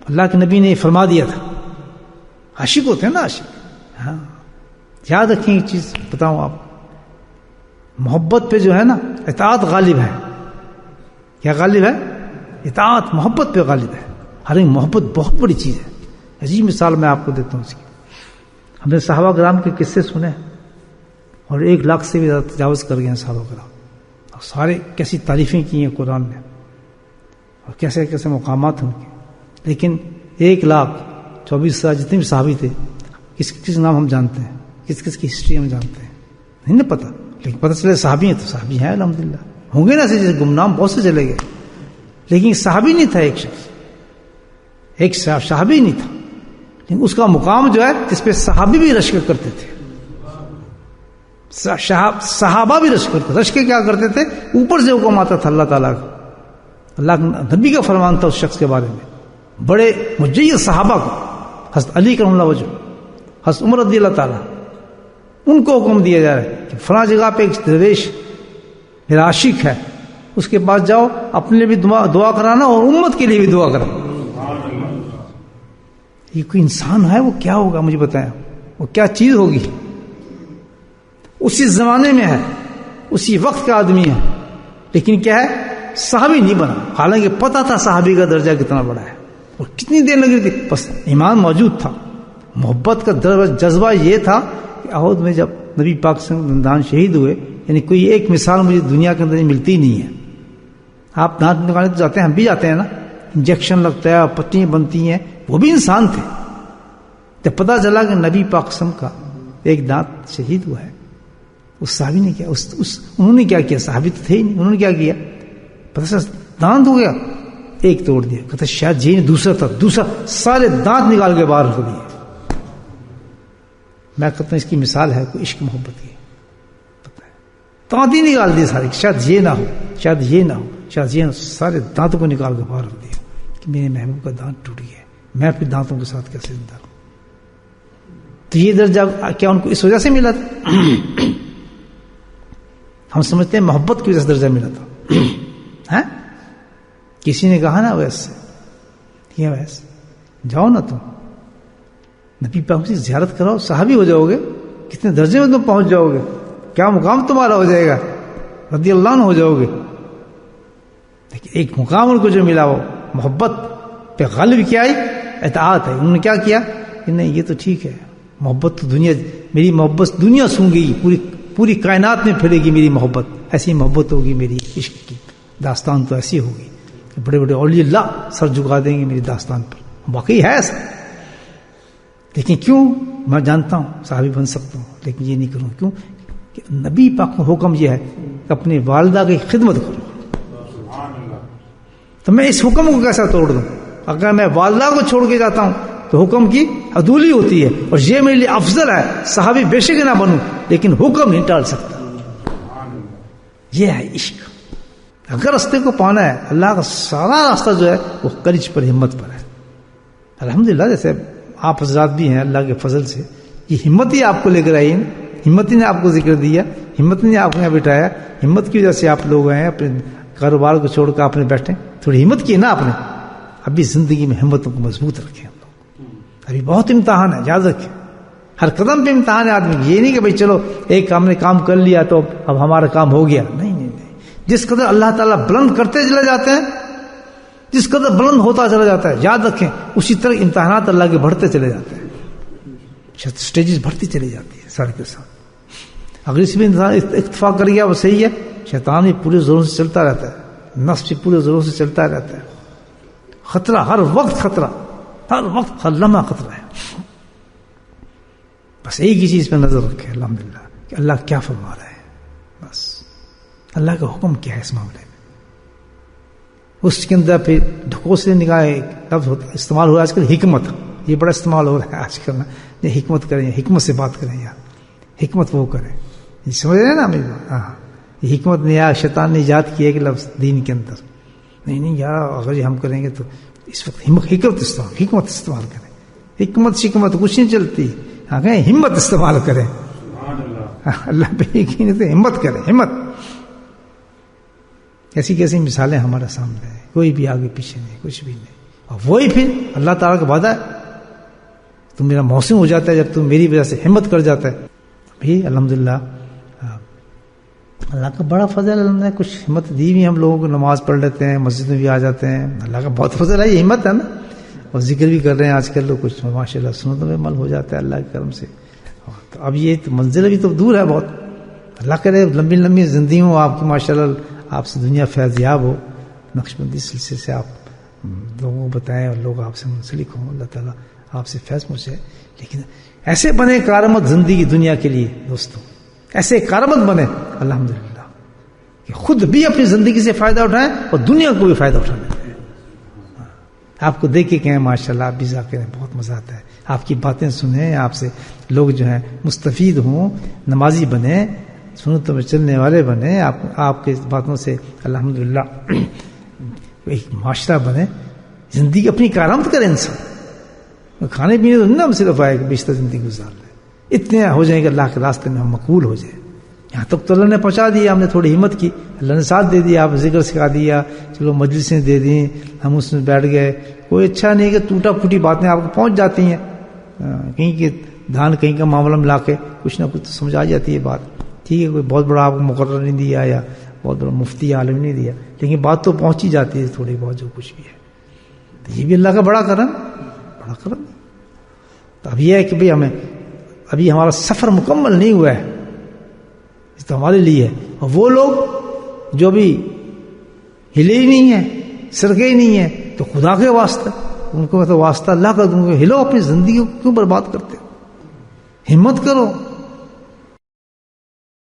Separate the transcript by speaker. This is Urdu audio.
Speaker 1: اللہ کے نبی نے فرما دیا تھا. عاشق ہوتے ہیں نا عاشق. ہاں یاد رکھیں ایک چیز بتاؤں آپ, محبت پہ جو ہے نا اطاعت غالب ہے. کیا غالب ہے؟ اطاعت محبت پہ غالب ہے. حالانکہ محبت بہت بڑی چیز ہے. عجیب مثال میں آپ کو دیتا ہوں اس کی. ہم نے صحابہ کرام کے قصے سنے اور 1 لاکھ سے بھی زیادہ تجاوز کر گئے ہیں صحابہ کرام, اور سارے کیسی تعریفیں کی ہیں قرآن نے اور کیسے کیسے مقامات ہیں ان کے. لیکن 1,24,000 جتنے بھی صحابی تھے, کس کس نام ہم جانتے ہیں, کس کس کی ہسٹری ہم جانتے ہیں؟ نہیں نا پتہ. لیکن پتہ چلے صحابی ہیں تو صحابی ہیں الحمدللہ. ہوں گے نا ایسے جیسے گمنام بہت سے چلے گئے, لیکن صحابی نہیں تھا ایک شخص, ایک صحابی نہیں تھا, لیکن اس کا مقام جو ہے جس پہ صحابی بھی رشک کرتے تھے, صحابہ بھی رشک کرتے. رشک کیا کرتے تھے؟ اوپر سے حکم آتا تھا اللہ تعالیٰ کا, اللہ کے نبی کا فرمان تھا اس شخص کے بارے میں. بڑے مجید صحابہ کو, حضرت علی کرم اللہ وجہ, حضرت عمر رضی اللہ تعالیٰ, ان کو حکم دیا جا رہا ہے کہ فلاں جگہ پہ ایک درویش میرا عاشق ہے, اس کے پاس جاؤ, اپنے لیے بھی دعا کرانا اور امت کے لیے بھی دعا کرانا. یہ کوئی انسان ہے, وہ کیا ہوگا مجھے بتائیں, وہ کیا چیز ہوگی؟ اسی زمانے میں ہے, اسی وقت کا آدمی ہے, لیکن کیا ہے, صحابی نہیں بنا. حالانکہ پتہ تھا صحابی کا درجہ کتنا بڑا ہے اور کتنی دیر لگ رہی تھی, بس ایمان موجود تھا. محبت کا جذبہ یہ تھا کہ احد میں جب نبی پاک صلی اللہ علیہ وسلم دندان شہید ہوئے, یعنی کوئی ایک مثال مجھے دنیا کے اندر ملتی نہیں ہے. آپ دانت نکالنے تو جاتے ہیں, ہم بھی جاتے ہیں نا, انجیکشن لگتا ہے, پٹیاں بنتی ہیں, وہ بھی انسان تھے. جب پتہ چلا کہ نبی پاک صلی اللہ علیہ وسلم کا ایک دانت شہید ہوا ہے, اس صحابی نے کیا, انہوں نے کیا کیا؟ صحابی تو تھے ہی نہیں, انہوں نے کیا کیا؟ پتہ چلا دانت ہو گیا, ایک توڑ دیا, کہتا شاید یہ دوسرا تھا, دوسرا سارے دانت نکال کے باہر رکھ دیے. میں کہتا ہوں اس کی مثال ہے کوئی عشق محبت کی. دانت ہی نکال دیے سارے, شاید یہ نہ ہو, شاید یہ نہ ہو, شاید یہ نہ ہو, سارے دانتوں کو نکال کے باہر رکھ دیا کہ میرے محبوب کا دانت ٹوٹ گیا, میں اپنے دانتوں کے ساتھ کیسے زندہ رہوں. تو یہ درجہ کیا ان کو اس وجہ سے ملا تھا؟ ہم سمجھتے ہیں محبت کی وجہ سے درجہ ملا تھا. کسی نے کہا نا ویسے یہ ویسے جاؤ نا تم نبی پاک کی زیارت کراؤ, صحابی ہو جاؤ گے, کتنے درجے میں تم پہنچ جاؤ گے, کیا مقام تمہارا ہو جائے گا, رضی اللہ عنہ ہو جاؤ گے. لیکن ایک مقام ان کو جو ملا وہ محبت پہ غالب کیا ہے, اطاعت ہے. انہوں نے کیا کیا کہ نہیں یہ تو ٹھیک ہے, محبت تو دنیا, میری محبت دنیا سونگے گی, پوری کائنات میں پھیلے گی میری محبت, ایسی محبت ہوگی میری عشق کی. داستان تو ایسی ہوگی, بڑے بڑے اولیاء اللہ سر جھکا دیں گے میری داستان پر. واقعی ہے ایسا, لیکن کیوں؟ میں جانتا ہوں صحابی بن سکتا ہوں, لیکن یہ نہیں کروں. کیوں کہ نبی پاک کا حکم یہ ہے کہ اپنی والدہ کی خدمت کرو. تو میں اس حکم کو کیسا توڑ دوں؟ اگر میں والدہ کو چھوڑ کے جاتا ہوں تو حکم کی عدولی ہوتی ہے, اور یہ میرے لیے افضل ہے. صحابی بے شک نہ بنوں, لیکن حکم نہیں ٹال سکتا. یہ ہے عشق. اگر راستے کو پانا ہے, اللہ کا سارا راستہ جو ہے وہ کرج پر, ہمت پر ہے. الحمدللہ جیسے آپ حضرات بھی ہیں, اللہ کے فضل سے یہ ہمت ہی آپ کو لے کر آئی ہے, ہمت ہی نے آپ کو ذکر دیا, ہمت نے آپ کو یہاں بٹھایا. ہمت کی وجہ سے آپ لوگ ہیں, اپنے کاروبار کو چھوڑ کر آپ نے بیٹھے, تھوڑی ہمت کی نا آپ نے. ابھی زندگی میں ہمتوں کو مضبوط رکھیں. ابھی بہت امتحان ہے, یاد رکھیں. ہر قدم پہ امتحان ہے آدمی. یہ نہیں کہ بھائی چلو ایک کام نے کام کر لیا تو اب ہمارا کام ہو گیا. نہیں نہیں نہیں, جس قدر اللہ تعالیٰ بلند کرتے چلے جاتے ہیں, جس قدر بلند ہوتا چلا جاتا ہے, یاد رکھیں اسی طرح امتحانات اللہ کے بڑھتے چلے جاتے ہیں, سٹیجز بڑھتی چلی جاتی ہے سارے کے ساتھ. اگر اس میں انسان اتفاق کر گیا وہ صحیح ہے. شیطان بھی پورے زوروں سے چلتا رہتا ہے, نفس بھی پورے زوروں سے چلتا رہتا ہے. خطرہ ہر وقت, خطرہ ہر وقت, ہر لمحہ خطرہ ہے. بس ایک ہی چیز پہ نظر رکھے الحمدللہ کہ اللہ کیا فرما رہا ہے, بس اللہ کا حکم کیا ہے اس معاملے میں. اس کے اندر پھر ڈھکوسلے نگاہ لفظ استعمال ہو رہا ہے آج کل, حکمت. یہ بڑا استعمال ہو رہا ہے آج کل. یہ حکمت کریں, حکمت سے بات کریں یار, حکمت وہ کریں. یہ سمجھ رہے ہیں نا میری بات؟ ہاں, یہ حکمت نے یا شیطان نے ایجاد کی ہے کہ لفظ دین کے اندر. نہیں یار, اگر یہ ہم کریں گے تو اس وقت حکمت استعمال کریں. حکمت کچھ نہیں چلتی. ہاں کہیں ہمت استعمال کریں. اللہ پہ یقین ہے, ہمت کریں, ہمت. ایسی کیسی مثالیں ہمارے سامنے ہیں, کوئی بھی آگے پیچھے نہیں, کچھ بھی نہیں. اور وہی پھر اللہ تعالیٰ کا وعدہ ہے، تم میرا محسن ہو جاتا ہے جب تم میری وجہ سے ہمت کر جاتا ہے. بھی الحمدللہ اللہ کا بڑا فضل ہے. اللہ نے کچھ ہمت دی بھی ہم لوگوں کو، نماز پڑھ لیتے ہیں، مسجد میں بھی آ جاتے ہیں. اللہ کا بہت فضل ہے، یہ ہمت ہے نا. اور ذکر بھی کر رہے ہیں آج کل لوگ، کچھ ماشاء اللہ سنتوں میں عمل ہو جاتا ہے اللہ کے کرم سے. تو اب یہ تو منزل ابھی تو دور ہے بہت. اللہ کرے لمبی لمبی زندگی ہو آپ کی ماشاء اللہ، آپ سے دنیا فیض یاب ہو، نقشبندی سلسلے سے آپ لوگوں کو بتائیں اور لوگ آپ سے منسلک ہوں، اللہ تعالیٰ آپ سے فیض پہنچے. لیکن ایسے بنے کارآمد زندگی دنیا کے لیے دوستوں، ایسے کارآمد بنے الحمدللہ کہ خود بھی اپنی زندگی سے فائدہ اٹھائیں اور دنیا کو بھی فائدہ اٹھانے دیں. آپ کو دیکھ کے کہیں ماشاءاللہ آپ بھی ذاکر ہیں، بہت مزہ آتا ہے. آپ کی باتیں سنیں، آپ سے لوگ جو ہیں مستفید ہوں، نمازی بنیں، سنتوں میں چلنے والے بنیں، آپ کے باتوں سے الحمدللہ ایک معاشرہ بنے، زندگی اپنی کارآمد کرے. انسان کھانے پینے تو نہ صرف آئے کہ بیشتر زندگی گزار لیں، اتنے ہو جائیں کہ اللہ کے راستے میں ہم مقبول ہو جائیں. یہاں تک تو اللہ نے پہنچا دیا، ہم نے تھوڑی ہمت کی، اللہ نے ساتھ دے دیا، آپ ذکر سکھا دیا، چلو مجلسیں دے دیں، ہم اس میں بیٹھ گئے. کوئی اچھا نہیں کہ ٹوٹا پھوٹی باتیں آپ کو پہنچ جاتی ہیں، کہیں کے دھان کہیں کا معاملہ ملا کے کچھ نہ کچھ تو سمجھ آ جاتی ہے بات. ٹھیک ہے، کوئی بہت بڑا آپ کو مقرر نہیں دیا یا بہت بڑا مفتی عالم نہیں دیا، لیکن بات تو پہنچ ہی جاتی ہے تھوڑی بہت جو کچھ بھی ہے. تو یہ بھی اللہ کا بڑا کرم، بڑا کرم. تو اب یہ ہے کہ بھئی ہمیں ابھی ہمارا سفر مکمل نہیں ہوا ہے، اس تو ہمارے لیے ہے. اور وہ لوگ جو بھی ہلے ہی نہیں ہیں، سرکے ہی نہیں ہیں، تو خدا کے واسطہ ان کو میں تو واسطہ اللہ کا دوں گا، ہلو، اپنی زندگی کو کیوں برباد کرتے ہو؟ ہمت کرو.